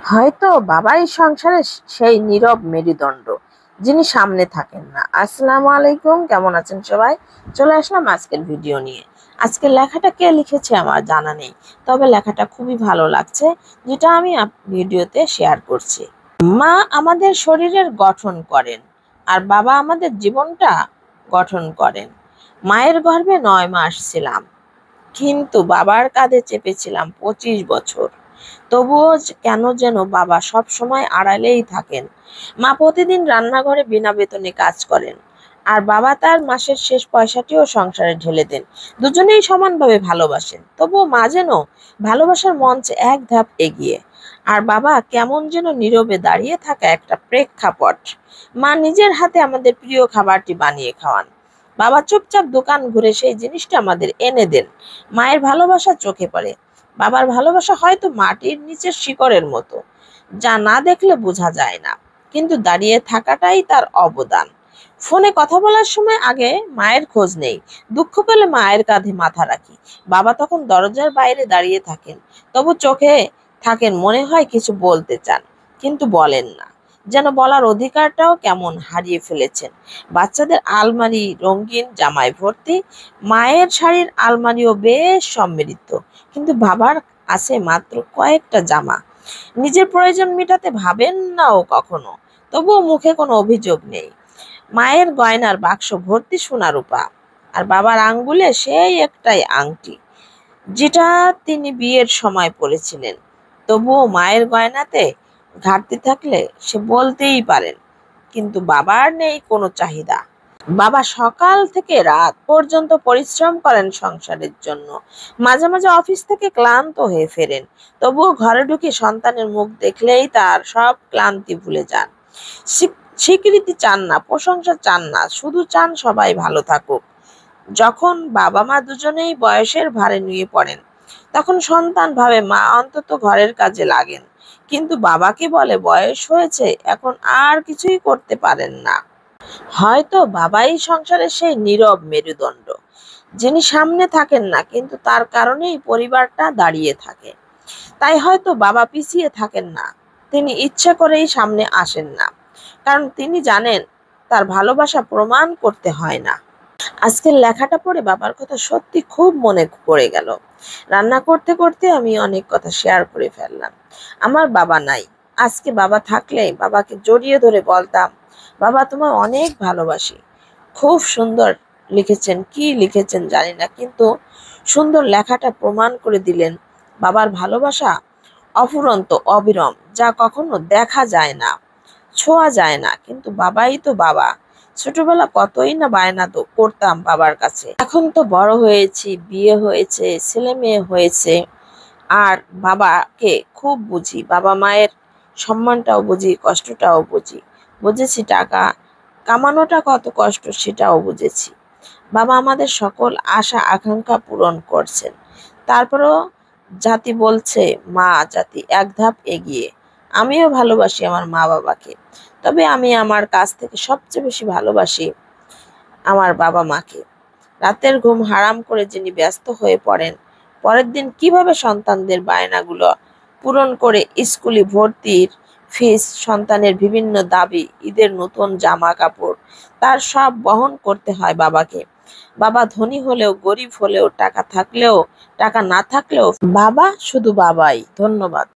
হয়তো বাবাই সংসারের সেই নীরব মেরুদণ্ড, যিনি সামনে থাকেন না। আসসালামু আলাইকুম, কেমন আছেন সবাই? চলে আসলাম আজকের ভিডিও নিয়ে। আজকের লেখাটা কে লিখেছে আমার জানা নেই, তবে লেখাটা খুবই ভালো লাগছে, যেটা আমি ভিডিওতে শেয়ার করছি। মা আমাদের শরীরের গঠন করেন, আর বাবা আমাদের জীবনটা গঠন করেন। মায়ের গর্ভে 9 মাস ছিলাম, কিন্তু বাবার কাঁধে চেপেছিলাম 25 বছর। তবুও কেন যেন বাবা সব সময় আড়ালেই থাকেন। মা প্রতিদিন রান্নাঘরে বিনা বেতনে কাজ করেন, আর বাবা তার মাসের শেষ পয়সাটিও সংসারে ঢেলে দেন। দুজনেই সমানভাবে ভালোবাসেন, তবুও মা যেন ভালোবাসার মঞ্চে এক ধাপ এগিয়ে, আর বাবা কেমন যেন নীরবে দাঁড়িয়ে থাকা একটা প্রেক্ষাপট। মা নিজের হাতে আমাদের প্রিয় খাবারটি বানিয়ে খাওয়ান, বাবা চুপচাপ দোকান ঘুরে সেই জিনিসটা আমাদের এনে দেন। মায়ের ভালোবাসা চোখে পড়ে, বাবার ভালোবাসা হয়তো মাটির নিচের শিকড়ের মতো, যা না দেখলে বোঝা যায় না, কিন্তু দাঁড়িয়ে থাকাটাই তার অবদান। ফোনে কথা বলার সময় আগে মায়ের খোঁজ নেই, দুঃখ পেলে মায়ের কাঁধে মাথা রাখি। বাবা তখন দরজার বাইরে দাঁড়িয়ে থাকেন, তবু চোখে থাকেন, মনে হয় কিছু বলতে চান, কিন্তু বলেন না, যেন বলার অধিকারটাও কেমন হারিয়ে ফেলেছেন। বাচ্চাদের আলমারি রঙিন জামায় ভর্তি, মায়ের শাড়ির আলমারিও বেশ সমৃদ্ধ, কিন্তু বাবার আছে মাত্র কয়েকটা জামা। নিজের প্রয়োজন মেটাতে ভাবেন নাও কখনো, তবুও মুখে কোনো অভিযোগ নেই। মায়ের গয়নার বাক্স ভর্তি সোনা রূপা, আর বাবার আঙ্গুলে সেই একটাই আংটি, যেটা তিনি বিয়ের সময় পরেছিলেন। তবুও মায়ের গয়নাতে ঘাটতি থাকলে সে বলতেই পারেন, কিন্তু বাবার নেই কোনো চাহিদা। বাবা সকাল থেকে রাত পর্যন্ত পরিশ্রম করেন সংসারের জন্য। মাঝে মাঝে অফিস থেকে ক্লান্ত হয়ে ফেরেন, তবুও ঘরে ঢুকে সন্তানের মুখ দেখলেই তার সব ক্লান্তি ভুলে যান। স্বীকৃতি চান না, প্রশংসা চান না, শুধু চান সবাই ভালো থাকুক। যখন বাবা মা দুজনেই বয়সের ভারে নুয়ে পড়েন, তখন সন্তান ভাবে মা অন্তত ঘরের কাজে লাগেন, কিন্তু বাবাকে বলে বয়স হয়েছে, এখন আর কিছুই করতে পারেন না। হয়তো বাবাই সংসারের সেই নীরব মেরুদণ্ড, যিনি সামনে থাকেন না, কিন্তু তার কারণেই পরিবারটা দাঁড়িয়ে থাকে। তাই হয়তো বাবা পিছিয়ে থাকেন না, তিনি ইচ্ছা করেই সামনে আসেন না, কারণ তিনি জানেন তার ভালোবাসা প্রমাণ করতে হয় না। আজকের লেখাটা পড়ে বাবার কথা সত্যি খুব মনে পড়ে গেল। রান্না করতে করতে আমি অনেক কথা শেয়ার করে ফেললাম। আমার বাবা নাই, আজকে বাবা থাকলে বাবাকে জড়িয়ে ধরে বলতাম, বাবা তোমায় অনেক ভালোবাসি। খুব সুন্দর লিখেছেন, কি লিখেছেন জানি না, কিন্তু সুন্দর লেখাটা প্রমাণ করে দিলেন বাবার ভালোবাসা অফুরন্ত, অবিরাম, যা কখনো দেখা যায় না, ছোঁয়া যায় না, কিন্তু বাবাই তো বাবা। ছোটবেলা কতই না বায়না তো করতাম বাবার কাছে, এখন তো বড় হয়েছি, বিয়ে হয়েছে, ছেলে মেয়ে হয়েছে, আর বাবাকে খুব বুঝি, বাবা মায়ের সম্মানটাও বুঝি, কষ্টটাও বুঝি। বুঝেছি টাকা কামানোটা কত কষ্ট, সেটাও বুঝেছি। বাবা আমাদের সকল আশা আকাঙ্ক্ষা পূরণ করছেন, তারপরেও জাতি বলছে মা জাতি এক ধাপ এগিয়ে। আমিও ভালোবাসি আমার মা বাবাকে, তবে আমি আমার কাছ থেকে সবচেয়ে বেশি ভালোবাসি আমার বাবা মাকে। রাতের ঘুম হারাম করে যিনি ব্যস্ত হয়ে পড়েন, পরের দিন কিভাবে সন্তানদের বায়নাগুলো পূরণ করে, স্কুলে ভর্তির ফিস, সন্তানের বিভিন্ন দাবি, ঈদের নতুন জামা কাপড়, তার সব বহন করতে হয় বাবাকে। বাবা ধনী হলেও, গরিব হলেও, টাকা থাকলেও, টাকা না থাকলেও, বাবা শুধু বাবাই। ধন্যবাদ।